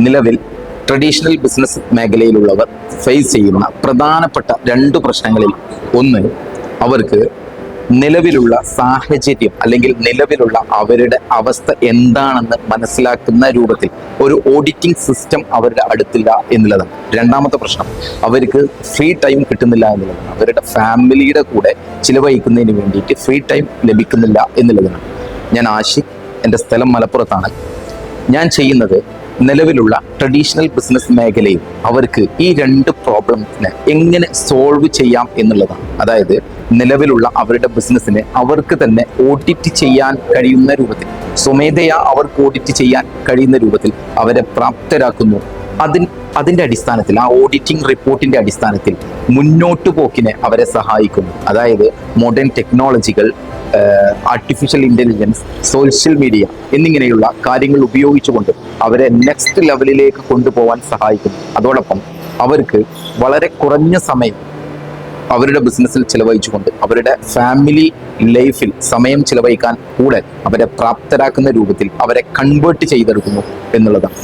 നിലവിൽ traditional business മേഖലയിലുള്ളവർ face ചെയ്യുന്ന പ്രധാനപ്പെട്ട രണ്ട് പ്രശ്നങ്ങളിൽ ഒന്ന്, അവർക്ക് നിലവിലുള്ള സാഹചര്യം അല്ലെങ്കിൽ നിലവിലുള്ള അവരുടെ അവസ്ഥ എന്താണെന്ന് മനസ്സിലാക്കുന്ന രൂപത്തിൽ ഒരു ഓഡിറ്റിംഗ് സിസ്റ്റം അവരുടെ അടുത്തില്ല എന്നുള്ളതാണ്. രണ്ടാമത്തെ പ്രശ്നം, അവർക്ക് ഫ്രീ ടൈം കിട്ടുന്നില്ല എന്നുള്ളതാണ്. അവരുടെ ഫാമിലിയുടെ കൂടെ ചിലവഴിക്കുന്നതിന് വേണ്ടിയിട്ട് ഫ്രീ ടൈം ലഭിക്കുന്നില്ല എന്നുള്ളതാണ്. ഞാൻ ആഷിഖ്, എൻ്റെ സ്ഥലം മലപ്പുറത്താണ്. ഞാൻ ചെയ്യുന്നത് നിലവിലുള്ള ട്രഡീഷണൽ ബിസിനസ് മേഖലയിൽ അവർക്ക് ഈ രണ്ട് പ്രോബ്ലംസിനെ എങ്ങനെ സോൾവ് ചെയ്യാം എന്നുള്ളതാണ്. അതായത് നിലവിലുള്ള അവരുടെ ബിസിനസ്സിനെ അവർക്ക് തന്നെ ഓഡിറ്റ് ചെയ്യാൻ കഴിയുന്ന രൂപത്തിൽ, സ്വമേധയാ അവർക്ക് ഓഡിറ്റ് ചെയ്യാൻ കഴിയുന്ന രൂപത്തിൽ അവരെ പ്രാപ്തരാക്കുന്നു. അതിൻ്റെ അടിസ്ഥാനത്തിൽ, ആ ഓഡിറ്റിംഗ് റിപ്പോർട്ടിന്റെ അടിസ്ഥാനത്തിൽ മുന്നോട്ട് പോക്കിനെ അവരെ സഹായിക്കുന്നു. അതായത് മോഡേൺ ടെക്നോളജികൾ, ആർട്ടിഫിഷ്യൽ ഇന്റലിജൻസ്, സോഷ്യൽ മീഡിയ എന്നിങ്ങനെയുള്ള കാര്യങ്ങൾ ഉപയോഗിച്ചുകൊണ്ട് അവരെ നെക്സ്റ്റ് ലെവലിലേക്ക് കൊണ്ടുപോകാൻ സഹായിക്കുന്നു. അതോടൊപ്പം അവർക്ക് വളരെ കുറഞ്ഞ സമയം അവരുടെ ബിസിനസ്സിൽ ചിലവഴിച്ചുകൊണ്ട് അവരുടെ ഫാമിലി ലൈഫിൽ സമയം ചിലവഴിക്കാൻ കൂടെ അവരെ പ്രാപ്തരാക്കുന്ന രൂപത്തിൽ അവരെ കൺവേർട്ട് ചെയ്തെടുക്കുന്നു എന്നുള്ളതാണ്.